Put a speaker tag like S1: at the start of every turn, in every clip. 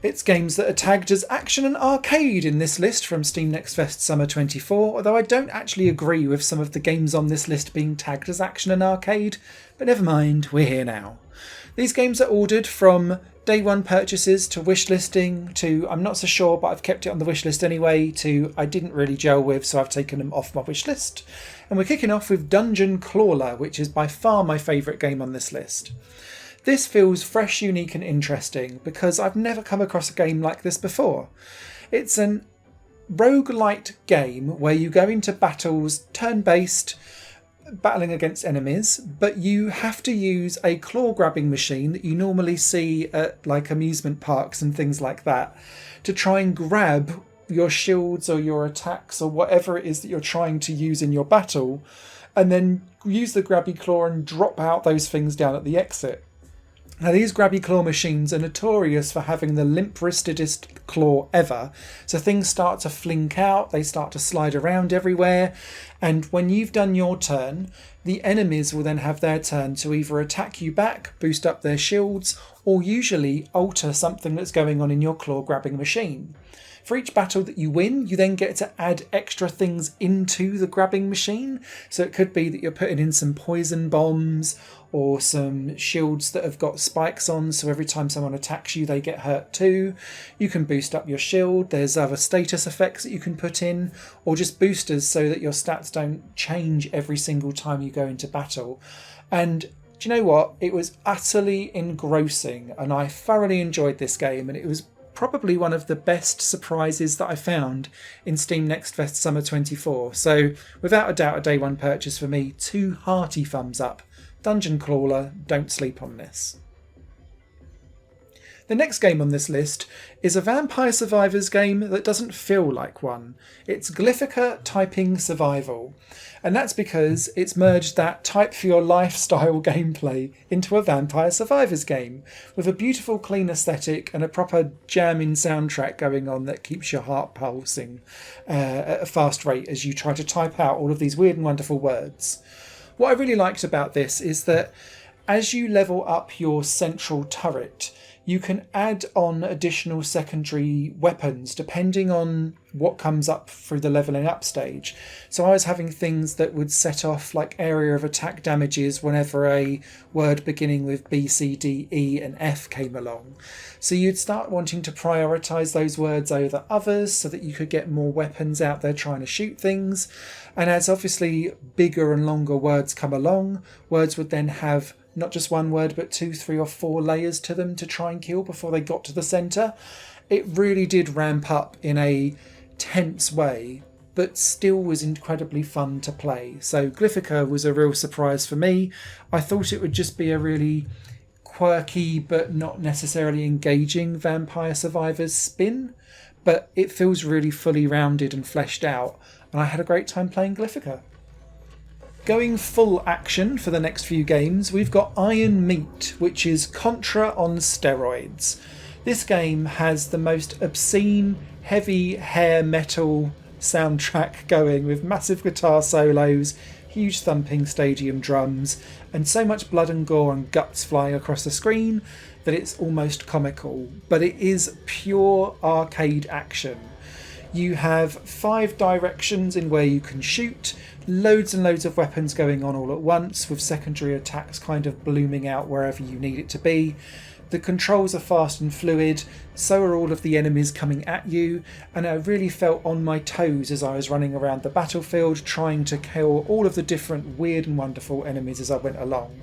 S1: It's games that are tagged as action and arcade in this list from Steam Next Fest Summer 24, although I don't actually agree with some of the games on this list being tagged as action and arcade, but never mind, we're here now. These games are ordered from day one purchases to wishlisting to I'm not so sure but I've kept it on the wishlist anyway to I didn't really gel with so I've taken them off my wishlist. And we're kicking off with Dungeon Clawler, which is by far my favourite game on this list. This feels fresh, unique and interesting because I've never come across a game like this before. It's an roguelite game where you go into battles turn-based, battling against enemies, but you have to use a claw grabbing machine that you normally see at like amusement parks and things like that to try and grab your shields or your attacks or whatever it is that you're trying to use in your battle, and then use the grabby claw and drop out those things down at the exit. Now, these grabby claw machines are notorious for having the limp-wristedest claw ever, so things start to flink out, they start to slide around everywhere, and when you've done your turn, the enemies will then have their turn to either attack you back, boost up their shields, or usually alter something that's going on in your claw-grabbing machine. For each battle that you win, you then get to add extra things into the grabbing machine. So it could be that you're putting in some poison bombs or some shields that have got spikes on, so every time someone attacks you, they get hurt too. You can boost up your shield. There's other status effects that you can put in, or just boosters so that your stats don't change every single time you go into battle. And do you know what? It was utterly engrossing, and I thoroughly enjoyed this game, and it was probably one of the best surprises that I found in Steam Next Fest Summer 24. So without a doubt a day one purchase for me, 2 hearty thumbs up. Dungeon Clawler, don't sleep on this. The next game on this list is a Vampire Survivors game that doesn't feel like one. It's Glyphica Typing Survival. And that's because it's merged that type for your lifestyle gameplay into a Vampire Survivors game with a beautiful clean aesthetic and a proper jamming soundtrack going on that keeps your heart pulsing at a fast rate as you try to type out all of these weird and wonderful words. What I really liked about this is that as you level up your central turret, you can add on additional secondary weapons depending on what comes up through the levelling up stage. So I was having things that would set off like area of attack damages whenever a word beginning with B, C, D, E and F came along. So you'd start wanting to prioritise those words over others so that you could get more weapons out there trying to shoot things. And as obviously bigger and longer words come along, words would then have not just one word, but 2, 3 or 4 layers to them to try and kill before they got to the centre. It really did ramp up in a tense way, but still was incredibly fun to play. So Glyphica was a real surprise for me. I thought it would just be a really quirky, but not necessarily engaging Vampire Survivors spin, but it feels really fully rounded and fleshed out, and I had a great time playing Glyphica. Going full action for the next few games, we've got Iron Meat, which is Contra on steroids. This game has the most obscene, heavy hair metal soundtrack going with massive guitar solos, huge thumping stadium drums, and so much blood and gore and guts flying across the screen that it's almost comical. But it is pure arcade action. You have 5 directions in where you can shoot, loads and loads of weapons going on all at once, with secondary attacks kind of blooming out wherever you need it to be. The controls are fast and fluid, so are all of the enemies coming at you, and I really felt on my toes as I was running around the battlefield trying to kill all of the different weird and wonderful enemies as I went along.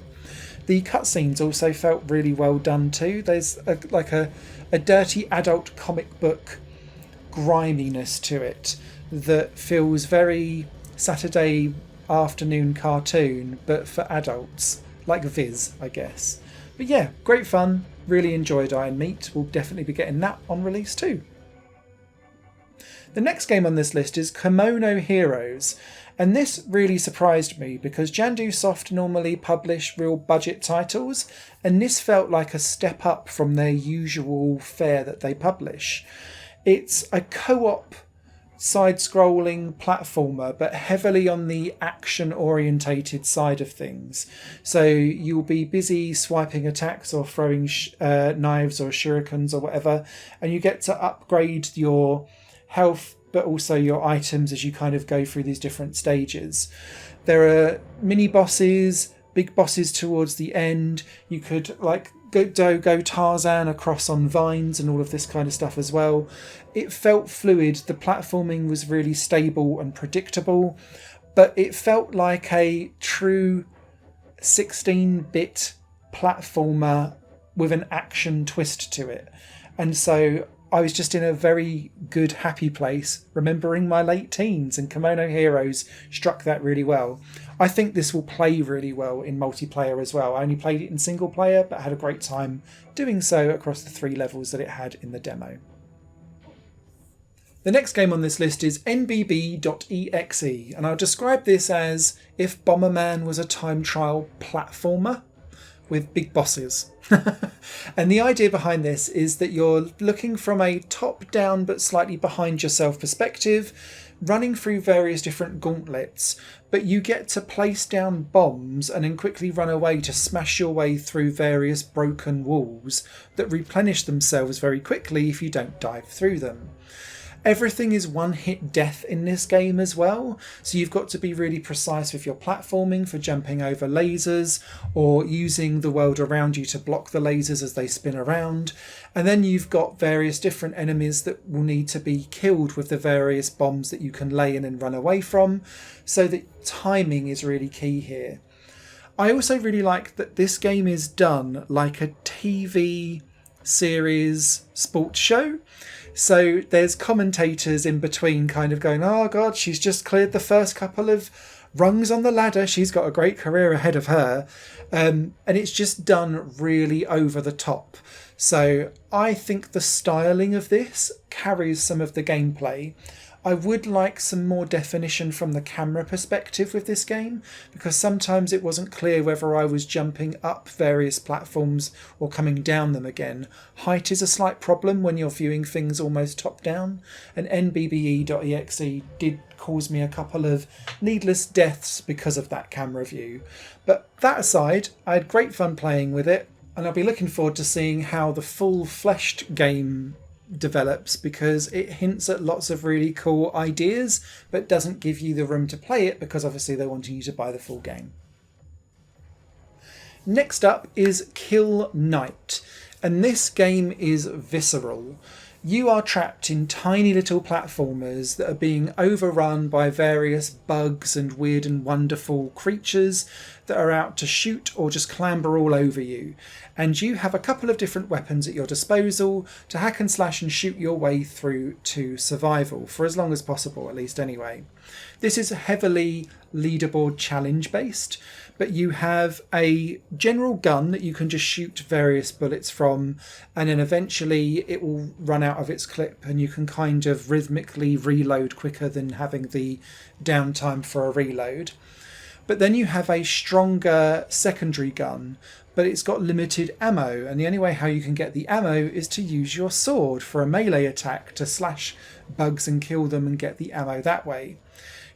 S1: The cutscenes also felt really well done too. There's a dirty adult comic book griminess to it that feels very Saturday afternoon cartoon, but for adults, like Viz, I guess. But yeah, great fun, really enjoyed Iron Meat. We'll definitely be getting that on release too. The next game on this list is Kemono Heroes, and this really surprised me because Jandu Soft normally publish real budget titles, and this felt like a step up from their usual fare that they publish. It's a co-op side-scrolling platformer, but heavily on the action-orientated side of things. So you'll be busy swiping attacks or throwing knives or shurikens or whatever, and you get to upgrade your health but also your items as you kind of go through these different stages. There are mini bosses, big bosses towards the end. You could go Tarzan across on vines and all of this kind of stuff as well. It felt fluid. The platforming was really stable and predictable, but it felt like a true 16-bit platformer with an action twist to it. And so I was just in a very good, happy place, remembering my late teens, and Kemono Heroes struck that really well. I think this will play really well in multiplayer as well. I only played it in single player, but had a great time doing so across the 3 levels that it had in the demo. The next game on this list is nbb.exe, and I'll describe this as if Bomberman was a time trial platformer with big bosses. And the idea behind this is that you're looking from a top-down but slightly behind yourself perspective, running through various different gauntlets, but you get to place down bombs and then quickly run away to smash your way through various broken walls that replenish themselves very quickly if you don't dive through them. Everything is one-hit death in this game as well, so you've got to be really precise with your platforming for jumping over lasers or using the world around you to block the lasers as they spin around. And then you've got various different enemies that will need to be killed with the various bombs that you can lay in and run away from, so that timing is really key here. I also really like that this game is done like a TV series sports show. So there's commentators in between kind of going, oh God, she's just cleared the first couple of rungs on the ladder. She's got a great career ahead of her. And it's just done really over the top. So I think the styling of this carries some of the gameplay. I would like some more definition from the camera perspective with this game, because sometimes it wasn't clear whether I was jumping up various platforms or coming down them again. Height is a slight problem when you're viewing things almost top down, and nbb.exe did cause me a couple of needless deaths because of that camera view. But that aside, I had great fun playing with it, and I'll be looking forward to seeing how the full-fleshed game develops, because it hints at lots of really cool ideas but doesn't give you the room to play it, because obviously they're wanting you to buy the full game. Next up is Kill Knight, and this game is visceral. You are trapped in tiny little platformers that are being overrun by various bugs and weird and wonderful creatures that are out to shoot or just clamber all over you. And you have a couple of different weapons at your disposal to hack and slash and shoot your way through to survival, for as long as possible, at least anyway. This is heavily leaderboard challenge based, but you have a general gun that you can just shoot various bullets from, and then eventually it will run out of its clip and you can kind of rhythmically reload quicker than having the downtime for a reload. But then you have a stronger secondary gun, but it's got limited ammo, and the only way how you can get the ammo is to use your sword for a melee attack to slash bugs and kill them and get the ammo that way.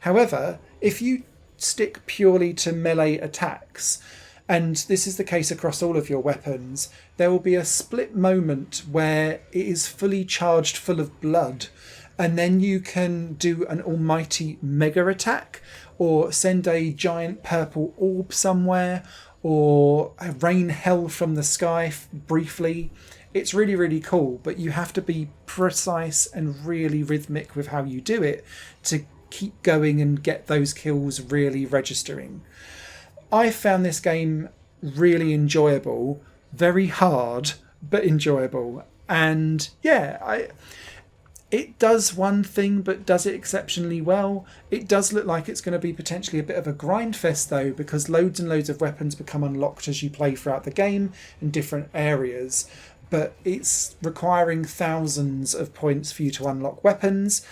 S1: However, if you stick purely to melee attacks, and this is the case across all of your weapons, there will be a split moment where it is fully charged full of blood, and then you can do an almighty mega attack, or send a giant purple orb somewhere, or rain hell from the sky briefly. It's really, really cool, but you have to be precise and really rhythmic with how you do it to keep going and get those kills really registering. I found this game really enjoyable, very hard, but enjoyable. And yeah, it does one thing, but does it exceptionally well. It does look like it's going to be potentially a bit of a grind fest though, because loads and loads of weapons become unlocked as you play throughout the game in different areas. But it's requiring thousands of points for you to unlock weapons.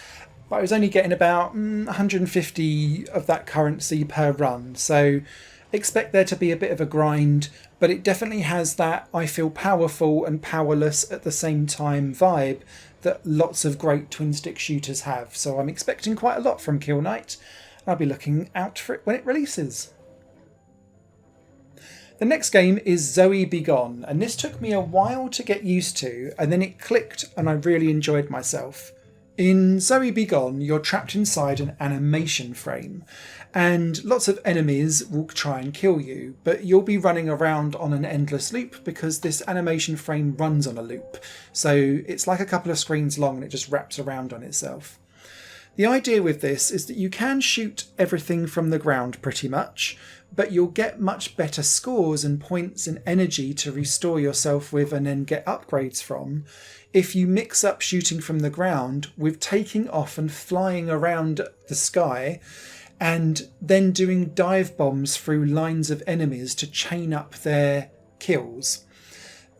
S1: But I was only getting about 150 of that currency per run. So expect there to be a bit of a grind, but it definitely has that I feel powerful and powerless at the same time vibe that lots of great twin stick shooters have. So I'm expecting quite a lot from Kill Knight. I'll be looking out for it when it releases. The next game is Zoe Begone, and this took me a while to get used to, and then it clicked and I really enjoyed myself. In Zoe Begone, you're trapped inside an animation frame, and lots of enemies will try and kill you, but you'll be running around on an endless loop because this animation frame runs on a loop. So it's like a couple of screens long and it just wraps around on itself. The idea with this is that you can shoot everything from the ground pretty much, but you'll get much better scores and points and energy to restore yourself with and then get upgrades from if you mix up shooting from the ground with taking off and flying around the sky and then doing dive bombs through lines of enemies to chain up their kills.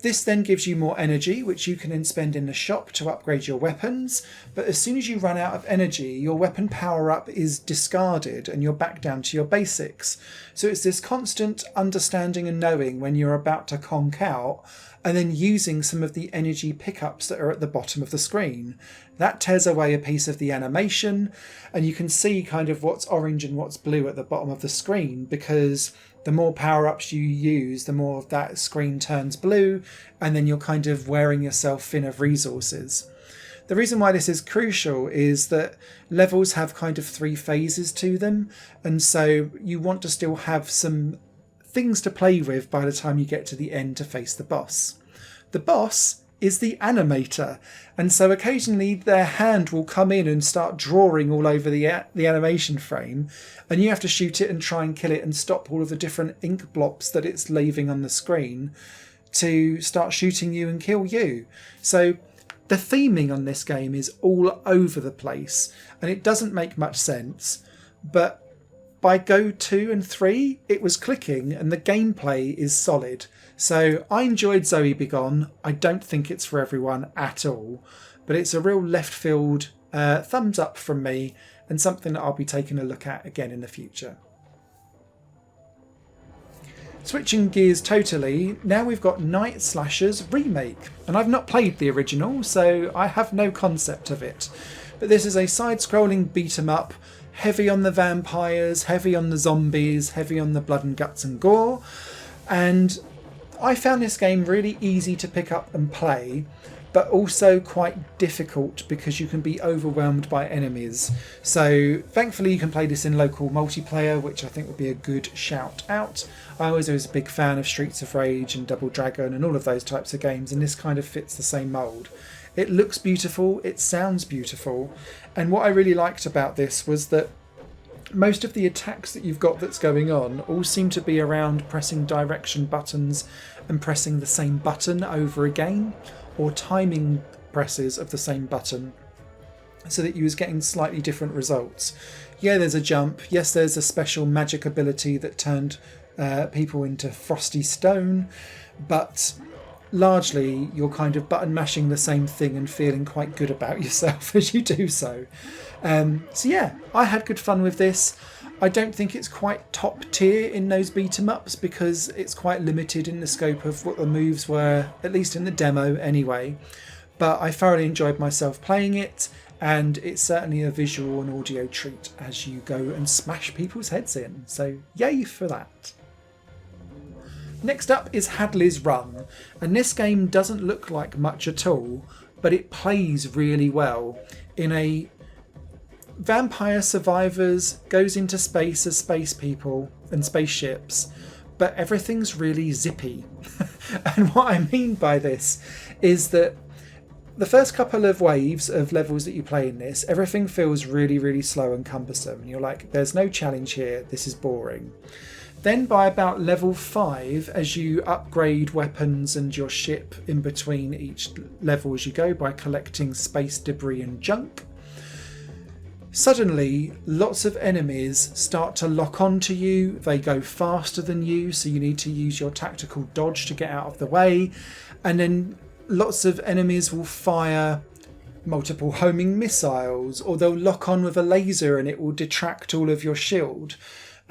S1: This then gives you more energy, which you can then spend in the shop to upgrade your weapons. But as soon as you run out of energy, your weapon power-up is discarded and you're back down to your basics. So it's this constant understanding and knowing when you're about to conk out and then using some of the energy pickups that are at the bottom of the screen. That tears away a piece of the animation, and you can see kind of what's orange and what's blue at the bottom of the screen, because the more power-ups you use, the more of that screen turns blue, and then you're kind of wearing yourself thin of resources. The reason why this is crucial is that levels have kind of 3 phases to them, and so you want to still have some things to play with by the time you get to the end to face the boss. The boss is the animator, and so occasionally their hand will come in and start drawing all over the animation frame, and you have to shoot it and try and kill it and stop all of the different ink blobs that it's leaving on the screen to start shooting you and kill you. So the theming on this game is all over the place, and it doesn't make much sense, but by Go 2 and 3, it was clicking and the gameplay is solid. So I enjoyed Zoe Begone. I don't think it's for everyone at all, but it's a real left field thumbs up from me and something that I'll be taking a look at again in the future. Switching gears totally, now we've got Night Slasher's Remake, and I've not played the original, so I have no concept of it. But this is a side-scrolling beat-em-up, heavy on the vampires, heavy on the zombies, heavy on the blood and guts and gore, and I found this game really easy to pick up and play, but also quite difficult because you can be overwhelmed by enemies. So thankfully you can play this in local multiplayer, which I think would be a good shout out. I was always a big fan of Streets of Rage and Double Dragon and all of those types of games, and this kind of fits the same mould. It looks beautiful, it sounds beautiful, and what I really liked about this was that most of the attacks that you've got that's going on all seem to be around pressing direction buttons and pressing the same button over again, or timing presses of the same button, so that you was getting slightly different results. Yeah, there's a jump. Yes, there's a special magic ability that turned people into frosty stone, but largely you're kind of button mashing the same thing and feeling quite good about yourself as you do so. So yeah, I had good fun with this. I don't think it's quite top tier in those beat 'em ups because it's quite limited in the scope of what the moves were, at least in the demo anyway. But I thoroughly enjoyed myself playing it, and it's certainly a visual and audio treat as you go and smash people's heads in. So yay for that. Next up is Hadley's Run, and this game doesn't look like much at all, but it plays really well. In a vampire survivors goes into space as space people and spaceships, but everything's really zippy. And what I mean by this is that the first couple of waves of levels that you play in this, everything feels really, really slow and cumbersome, and you're like, there's no challenge here, this is boring. Then by about level 5, as you upgrade weapons and your ship in between each level as you go by collecting space debris and junk, suddenly lots of enemies start to lock onto you. They go faster than you, so you need to use your tactical dodge to get out of the way. And then lots of enemies will fire multiple homing missiles, or they'll lock on with a laser and it will detract all of your shield.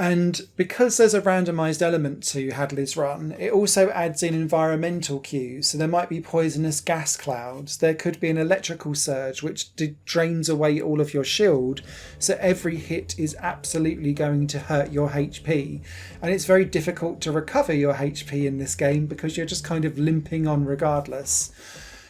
S1: And because there's a randomised element to Hadley's run, it also adds in environmental cues. So there might be poisonous gas clouds. There could be an electrical surge which drains away all of your shield. So every hit is absolutely going to hurt your HP. And it's very difficult to recover your HP in this game because you're just kind of limping on regardless.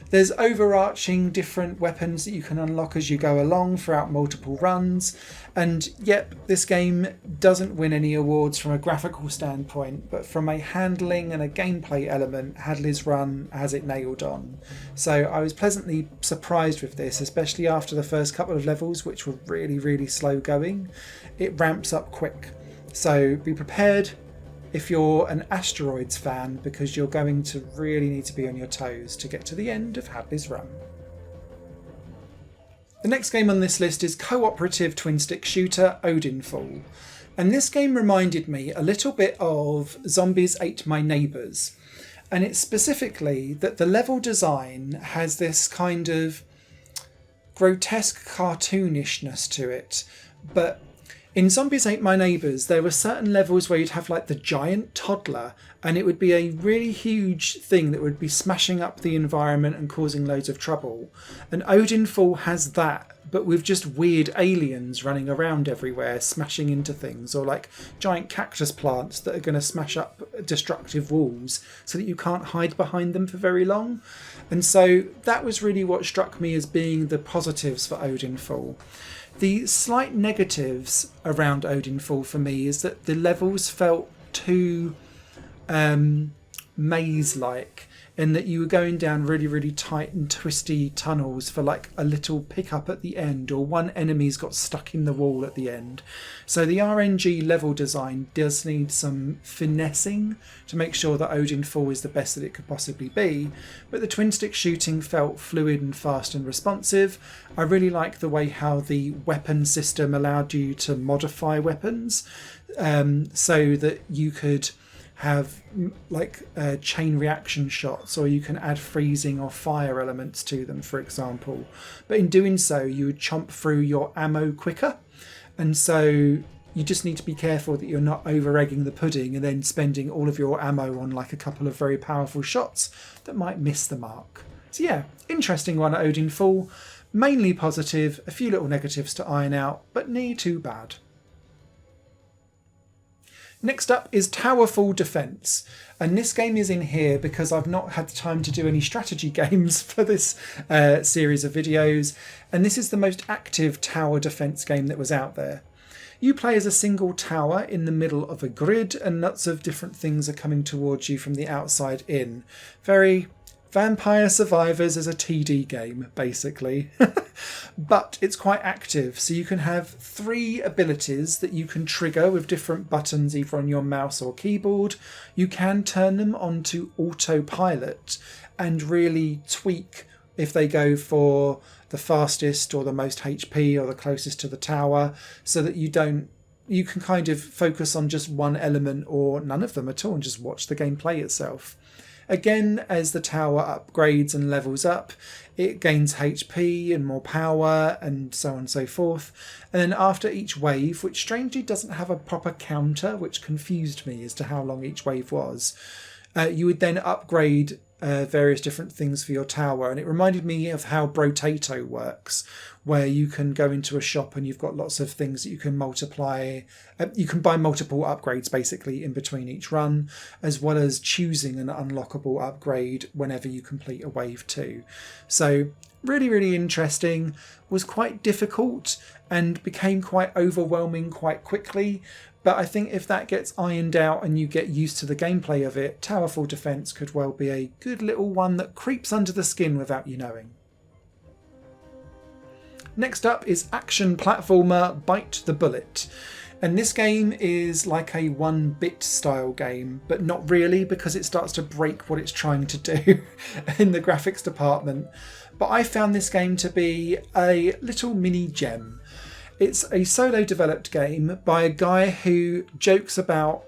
S1: There's overarching different weapons that you can unlock as you go along throughout multiple runs. And yep, this game doesn't win any awards from a graphical standpoint, but from a handling and a gameplay element, Hadley's run has it nailed on. So I was pleasantly surprised with this, especially after the first couple of levels, which were really, really slow going. It ramps up quick. So be prepared if you're an Asteroids fan, because you're going to really need to be on your toes to get to the end of Hadley's run. The next game on this list is cooperative twin-stick shooter Odinfall. And this game reminded me a little bit of Zombies Ate My Neighbours. And it's specifically that the level design has this kind of grotesque cartoonishness to it, but in Zombies Ate My Neighbours, there were certain levels where you'd have like the giant toddler, and it would be a really huge thing that would be smashing up the environment and causing loads of trouble. And Odinfall has that, but with just weird aliens running around everywhere, smashing into things, or like giant cactus plants that are going to smash up destructive walls so that you can't hide behind them for very long. And so that was really what struck me as being the positives for Odinfall. The slight negatives around Odinfall for me is that the levels felt too maze-like, in that you were going down really, really tight and twisty tunnels for like a little pickup at the end, or one enemy's got stuck in the wall at the end. So the RNG level design does need some finessing to make sure that Odinfall is the best that it could possibly be, but the twin stick shooting felt fluid and fast and responsive. I really like the way how the weapon system allowed you to modify weapons, so that you could have like chain reaction shots, or you can add freezing or fire elements to them, for example. But in doing so, you would chomp through your ammo quicker. And so you just need to be careful that you're not over-egging the pudding and then spending all of your ammo on like a couple of very powerful shots that might miss the mark. So yeah, interesting one at Odinfall. Mainly positive, a few little negatives to iron out, but near too bad. Next up is Towerful Defense, and this game is in here because I've not had the time to do any strategy games for this series of videos, and this is the most active tower defense game that was out there. You play as a single tower in the middle of a grid, and lots of different things are coming towards you from the outside in. Very Vampire Survivors as a TD game, basically. But it's quite active, so you can have 3 abilities that you can trigger with different buttons either on your mouse or keyboard. You can turn them onto autopilot and really tweak if they go for the fastest or the most HP or the closest to the tower, so that you can kind of focus on just one element or none of them at all and just watch the gameplay itself. Again, as the tower upgrades and levels up, it gains HP and more power and so on and so forth. And then after each wave, which strangely doesn't have a proper counter, which confused me as to how long each wave was, you would then upgrade various different things for your tower. And it reminded me of how Brotato works, where you can go into a shop and you've got lots of things that you can multiply. You can buy multiple upgrades basically in between each run, as well as choosing an unlockable upgrade whenever you complete a wave 2. So really, really interesting. Was quite difficult and became quite overwhelming quite quickly. But I think if that gets ironed out and you get used to the gameplay of it, Towerful Defense could well be a good little one that creeps under the skin without you knowing. Next up is action platformer Byte the Bullet. And this game is like a 1-bit style game, but not really, because it starts to break what it's trying to do in the graphics department. But I found this game to be a little mini gem. It's a solo developed game by a guy who jokes about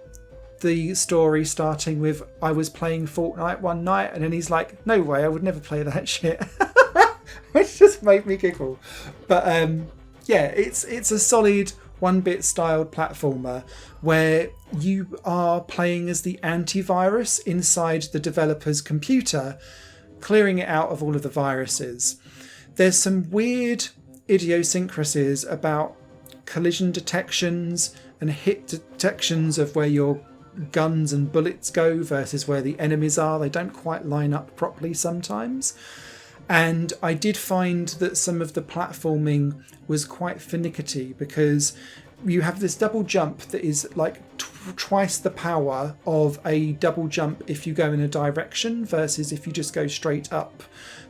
S1: the story starting with, I was playing Fortnite one night, and then he's like, no way, I would never play that shit. Which just made me giggle. But yeah, it's a solid 1-bit styled platformer where you are playing as the antivirus inside the developer's computer, clearing it out of all of the viruses. There's some weird idiosyncrasies about collision detections and hit detections of where your guns and bullets go versus where the enemies are. They don't quite line up properly sometimes. And I did find that some of the platforming was quite finicky because you have this double jump that is like twice the power of a double jump if you go in a direction versus if you just go straight up.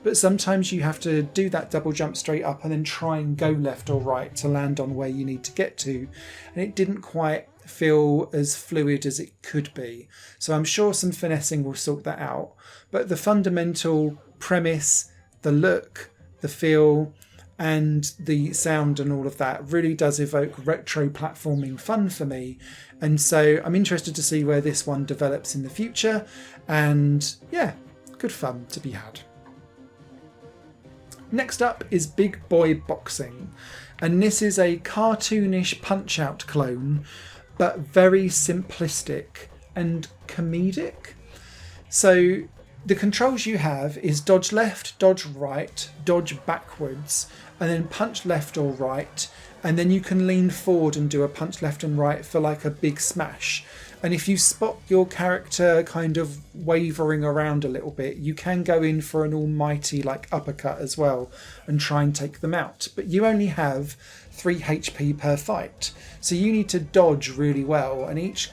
S1: But sometimes you have to do that double jump straight up and then try and go left or right to land on where you need to get to. And it didn't quite feel as fluid as it could be. So I'm sure some finessing will sort that out. But the fundamental premise, the look, the feel, and the sound and all of that really does evoke retro platforming fun for me. And so I'm interested to see where this one develops in the future. And yeah, good fun to be had. Next up is Big Boy Boxing. And this is a cartoonish Punch-Out clone, but very simplistic and comedic. So the controls you have is dodge left, dodge right, dodge backwards, and then punch left or right. And then you can lean forward and do a punch left and right for like a big smash. And if you spot your character kind of wavering around a little bit, you can go in for an almighty like uppercut as well and try and take them out. But you only have 3 HP per fight. So you need to dodge really well. And each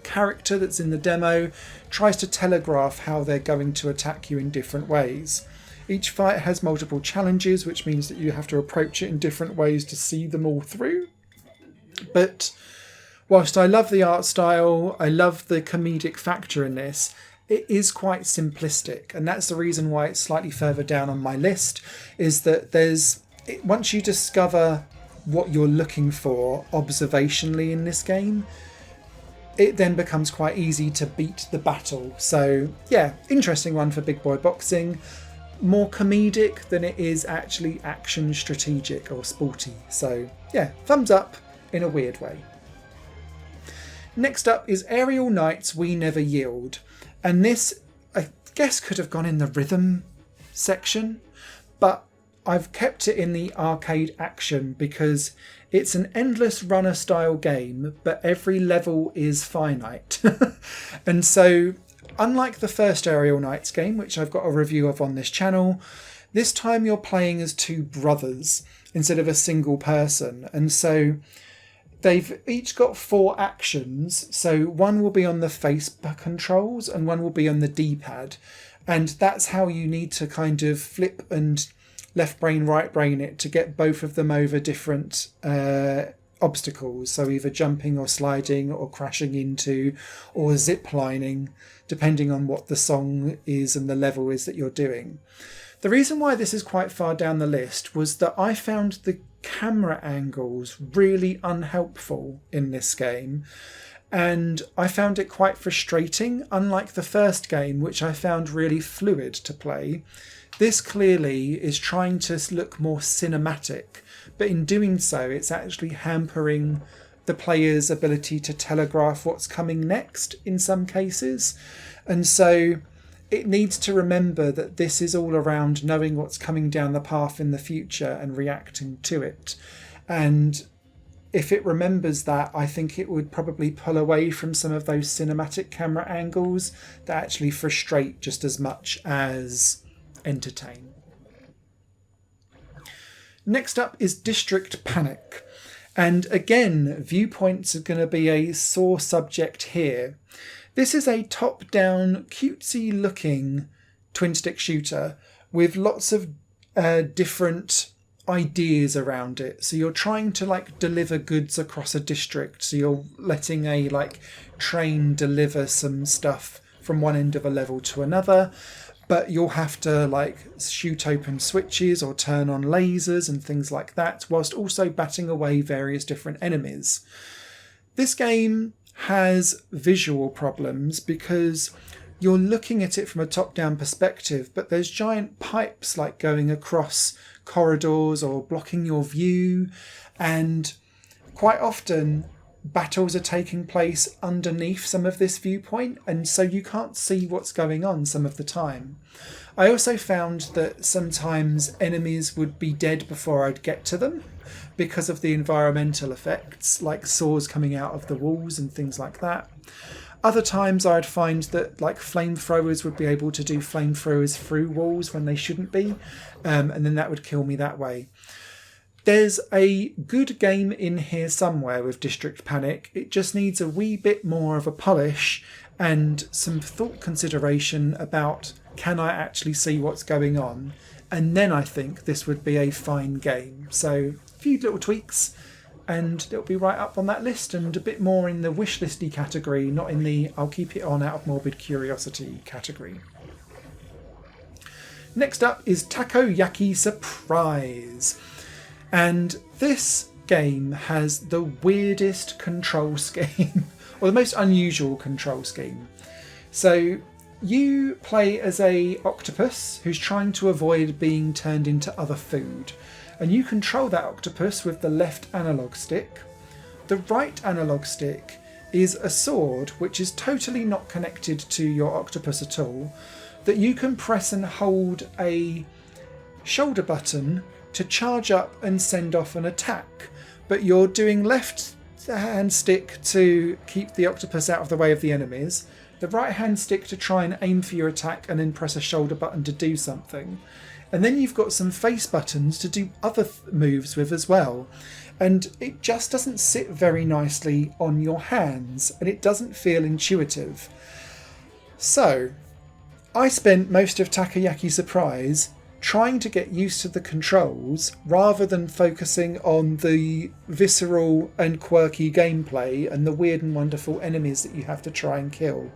S1: character that's in the demo tries to telegraph how they're going to attack you in different ways. Each fight has multiple challenges, which means that you have to approach it in different ways to see them all through. But whilst I love the art style, I love the comedic factor in this, it is quite simplistic. And that's the reason why it's slightly further down on my list, is that once you discover what you're looking for observationally in this game, it then becomes quite easy to beat the battle. So yeah, interesting one for Big Boy Boxing. More comedic than it is actually action strategic or sporty. So yeah, thumbs up in a weird way. Next up is Aerial Knights We Never Yield. And this, I guess, could have gone in the rhythm section, but I've kept it in the arcade action because it's an endless runner style game, but every level is finite. And so, unlike the first Aerial Knights game, which I've got a review of on this channel, this time you're playing as 2 brothers instead of a single person. And so they've each got 4 actions. So one will be on the face controls and one will be on the D-pad. And that's how you need to kind of flip and left brain, right brain it to get both of them over different obstacles. So either jumping or sliding or crashing into or zip lining, depending on what the song is and the level is that you're doing. The reason why this is quite far down the list was that I found the camera angles really unhelpful in this game. And I found it quite frustrating, unlike the first game, which I found really fluid to play. This clearly is trying to look more cinematic, but in doing so, it's actually hampering the player's ability to telegraph what's coming next in some cases. And so it needs to remember that this is all around knowing what's coming down the path in the future and reacting to it. And if it remembers that, I think it would probably pull away from some of those cinematic camera angles that actually frustrate just as much as entertain. Next up is District Panic. And again, viewpoints are going to be a sore subject here. This is a top-down, cutesy-looking twin-stick shooter with lots of different ideas around it. So you're trying to deliver goods across a district. So you're letting a train deliver some stuff from one end of a level to another. But you'll have to shoot open switches or turn on lasers and things like that, whilst also batting away various different enemies. This game has visual problems because you're looking at it from a top-down perspective, but there's giant pipes going across corridors or blocking your view, and quite often battles are taking place underneath some of this viewpoint, and so you can't see what's going on some of the time. I also found that sometimes enemies would be dead before I'd get to them because of the environmental effects, like saws coming out of the walls and things like that. Other times I'd find that like flamethrowers would be able to do flamethrowers through walls when they shouldn't be, and then that would kill me that way. There's a good game in here somewhere with District Panic. It just needs a wee bit more of a polish and some thought consideration about, can I actually see what's going on? And then I think this would be a fine game. So a few little tweaks and it'll be right up on that list, and a bit more in the wishlisty category, not in the I'll keep it on out of morbid curiosity category. Next up is Takoyaki Surprise. And this game has the weirdest control scheme, or the most unusual control scheme. So you play as a octopus who's trying to avoid being turned into other food. And you control that octopus with the left analog stick. The right analog stick is a sword, which is totally not connected to your octopus at all, that you can press and hold a shoulder button to charge up and send off an attack. But you're doing left hand stick to keep the octopus out of the way of the enemies, the right hand stick to try and aim for your attack, and then press a shoulder button to do something. And then you've got some face buttons to do other moves with as well. And it just doesn't sit very nicely on your hands, and it doesn't feel intuitive. So I spent most of Takoyaki Surprise trying to get used to the controls rather than focusing on the visceral and quirky gameplay and the weird and wonderful enemies that you have to try and kill.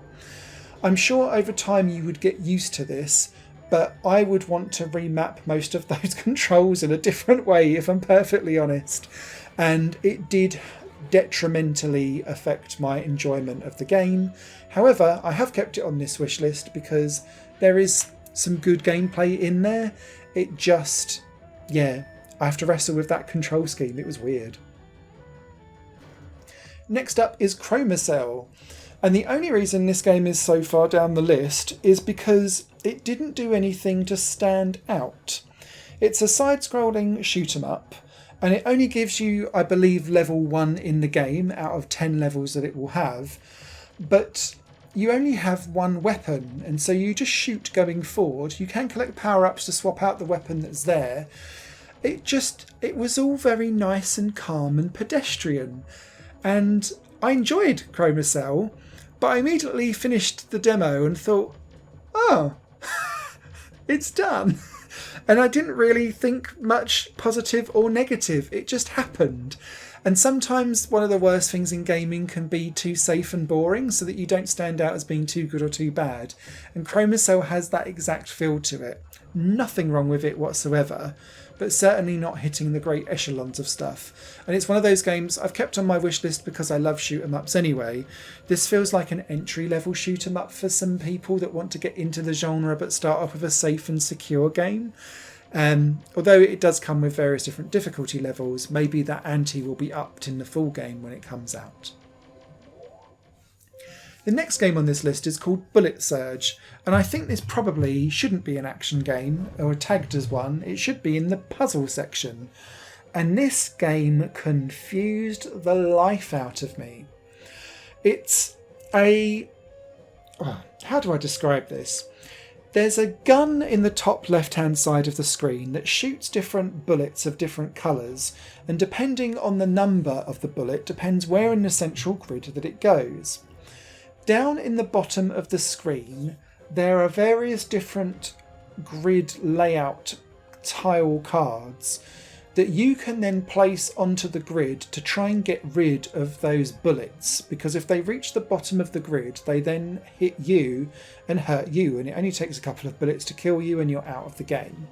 S1: I'm sure over time you would get used to this, but I would want to remap most of those controls in a different way, if I'm perfectly honest. And it did detrimentally affect my enjoyment of the game. However, I have kept it on this wish list because there is some good gameplay in there. It just, I have to wrestle with that control scheme. It was weird. Next up is Chromacell. And the only reason this game is so far down the list is because it didn't do anything to stand out. It's a side-scrolling shoot-'em-up, and it only gives you, I believe, level 1 in the game out of 10 levels that it will have. But you only have one weapon, and so you just shoot going forward. You can collect power-ups to swap out the weapon that's there. It was all very nice and calm and pedestrian. And I enjoyed Chromacell, but I immediately finished the demo and thought, oh, it's done. And I didn't really think much positive or negative. It just happened. And sometimes one of the worst things in gaming can be too safe and boring so that you don't stand out as being too good or too bad. And Chromacell has that exact feel to it. Nothing wrong with it whatsoever, but certainly not hitting the great echelons of stuff. And it's one of those games I've kept on my wish list because I love shoot-'em-ups anyway. This feels like an entry-level shoot-'em-up for some people that want to get into the genre but start off with a safe and secure game. Although it does come with various different difficulty levels, maybe that ante will be upped in the full game when it comes out. The next game on this list is called Bullet Surge, and I think this probably shouldn't be an action game or tagged as one. It should be in the puzzle section. And this game confused the life out of me. It's a... how do I describe this? There's a gun in the top left-hand side of the screen that shoots different bullets of different colours, and depending on the number of the bullet depends where in the central grid that it goes. Down in the bottom of the screen, there are various different grid layout tile cards that you can then place onto the grid to try and get rid of those bullets, because if they reach the bottom of the grid they then hit you and hurt you, and it only takes a couple of bullets to kill you and you're out of the game.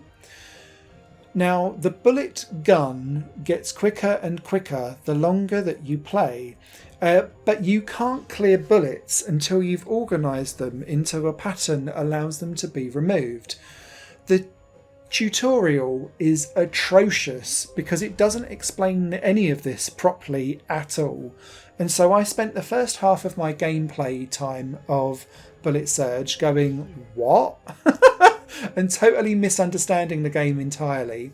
S1: Now the bullet gun gets quicker and quicker the longer that you play, but you can't clear bullets until you've organised them into a pattern that allows them to be removed. The tutorial is atrocious because it doesn't explain any of this properly at all. And so I spent the first half of my gameplay time of Bullet Surge going, what? And totally misunderstanding the game entirely.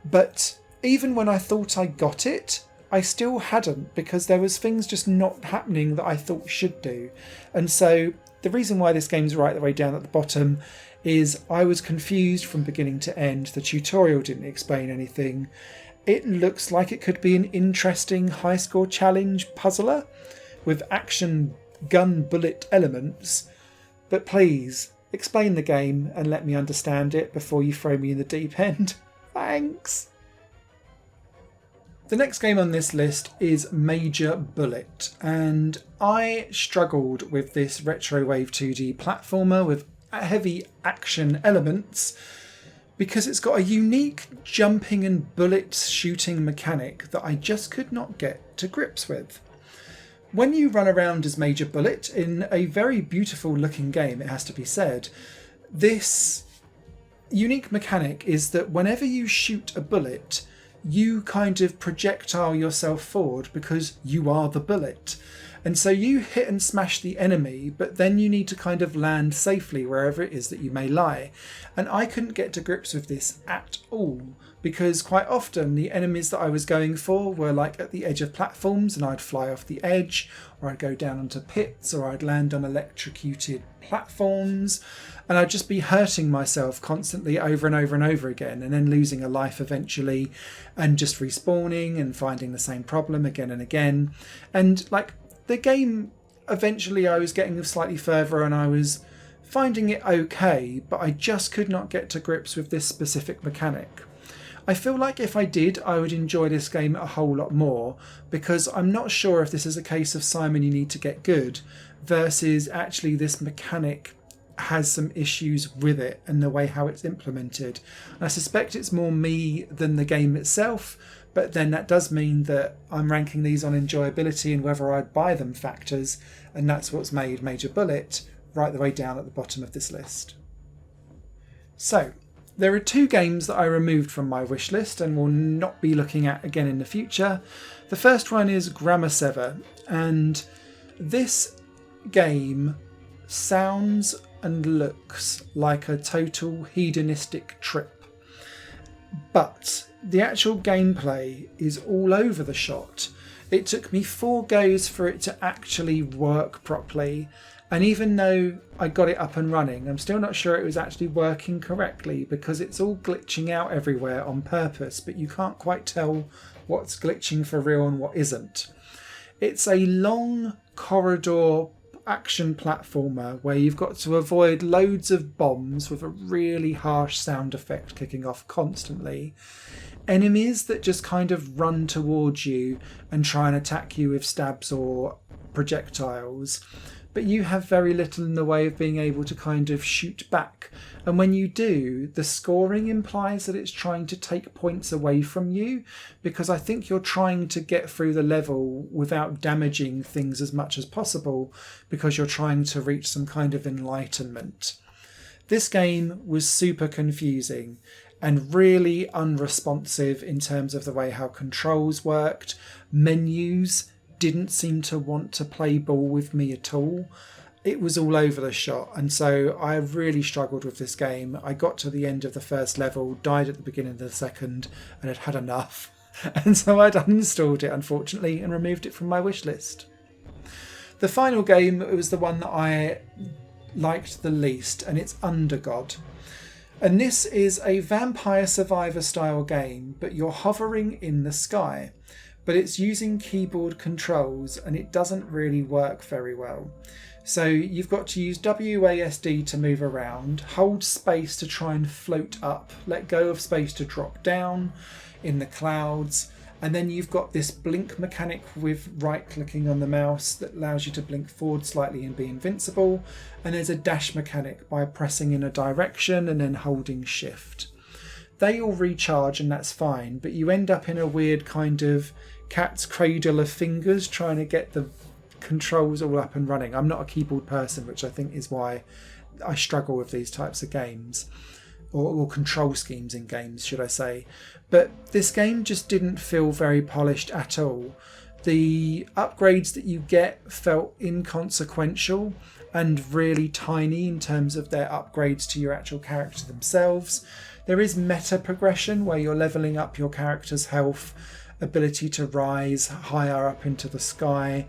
S1: But even when I thought I got it, I still hadn't, because there was things just not happening that I thought should do. And so the reason why this game's right the way down at the bottom is I was confused from beginning to end. The tutorial didn't explain anything. It looks like it could be an interesting high score challenge puzzler with action gun bullet elements. But please, explain the game and let me understand it before you throw me in the deep end. Thanks. The next game on this list is Major Bullet, and I struggled with this retrowave 2D platformer with heavy action elements because it's got a unique jumping and bullet shooting mechanic that I just could not get to grips with. When you run around as Major Bullet in a very beautiful looking game, it has to be said, this unique mechanic is that whenever you shoot a bullet, you kind of projectile yourself forward because you are the bullet. And so you hit and smash the enemy, but then you need to kind of land safely wherever it is that you may lie. And I couldn't get to grips with this at all, because quite often the enemies that I was going for were like at the edge of platforms and I'd fly off the edge, or I'd go down onto pits, or I'd land on electrocuted platforms, and I'd just be hurting myself constantly over and over and over again, and then losing a life eventually, and just respawning and finding the same problem again and again. And like, the game, eventually I was getting slightly further and I was finding it okay, but I just could not get to grips with this specific mechanic. I feel like if I did, I would enjoy this game a whole lot more, because I'm not sure if this is a case of Simon, you need to get good, versus actually this mechanic has some issues with it and the way how it's implemented. And I suspect it's more me than the game itself, but then that does mean that I'm ranking these on enjoyability and whether I'd buy them factors, and that's what's made Major Bullet right the way down at the bottom of this list. So, there are two games that I removed from my wish list and will not be looking at again in the future. The first one is Graamaseva, and this game sounds and looks like a total hedonistic trip. But the actual gameplay is all over the shot. It took me 4 goes for it to actually work properly. And even though I got it up and running, I'm still not sure it was actually working correctly, because it's all glitching out everywhere on purpose, but you can't quite tell what's glitching for real and what isn't. It's a long corridor action platformer where you've got to avoid loads of bombs with a really harsh sound effect kicking off constantly. Enemies that just kind of run towards you and try and attack you with stabs or projectiles, but you have very little in the way of being able to kind of shoot back. And when you do, the scoring implies that it's trying to take points away from you, because I think you're trying to get through the level without damaging things as much as possible, because you're trying to reach some kind of enlightenment. This game was super confusing and really unresponsive in terms of the way how controls worked. Menus didn't seem to want to play ball with me at all. It was all over the shop, and so I really struggled with this game. I got to the end of the first level, died at the beginning of the second, and had had enough. And so I'd uninstalled it, unfortunately, and removed it from my wish list. The final game was the one that I liked the least, and it's Undergod. And this is a Vampire Survivor style game, but you're hovering in the sky. But it's using keyboard controls and it doesn't really work very well. So you've got to use WASD to move around, hold space to try and float up, let go of space to drop down in the clouds, and then you've got this blink mechanic with right clicking on the mouse that allows you to blink forward slightly and be invincible, and there's a dash mechanic by pressing in a direction and then holding shift. They all recharge and that's fine, but you end up in a weird kind of cat's cradle of fingers trying to get the controls all up and running. I'm not a keyboard person, which I think is why I struggle with these types of games. or control schemes in games, should I say. But this game just didn't feel very polished at all. The upgrades that you get felt inconsequential and really tiny in terms of their upgrades to your actual character themselves. There is meta progression where you're leveling up your character's health, ability to rise higher up into the sky,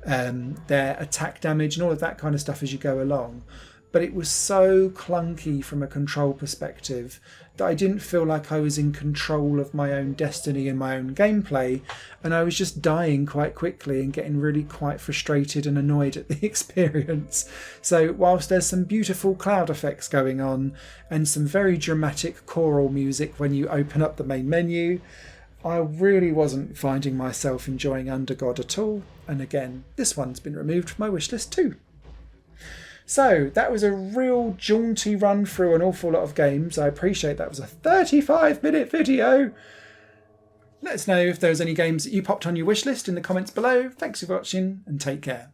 S1: their attack damage and all of that kind of stuff as you go along. But it was so clunky from a control perspective that I didn't feel like I was in control of my own destiny and my own gameplay, and I was just dying quite quickly and getting really quite frustrated and annoyed at the experience. So whilst there's some beautiful cloud effects going on and some very dramatic choral music when you open up the main menu, I really wasn't finding myself enjoying Undergod at all, and again, this one's been removed from my wishlist too. So that was a real jaunty run through an awful lot of games. I appreciate that was a 35-minute video. Let us know if there's any games that you popped on your wish list in the comments below. Thanks for watching and take care.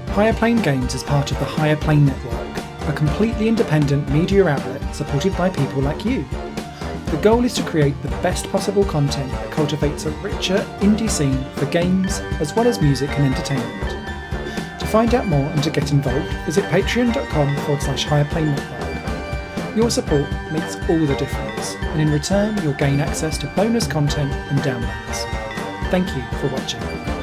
S1: Higher Plane Games is part of the Higher Plane Network, a completely independent media outlet supported by people like you. The goal is to create the best possible content that cultivates a richer indie scene for games as well as music and entertainment. To find out more and to get involved, visit patreon.com/higherplane network. Your support makes all the difference, and in return you'll gain access to bonus content and downloads. Thank you for watching.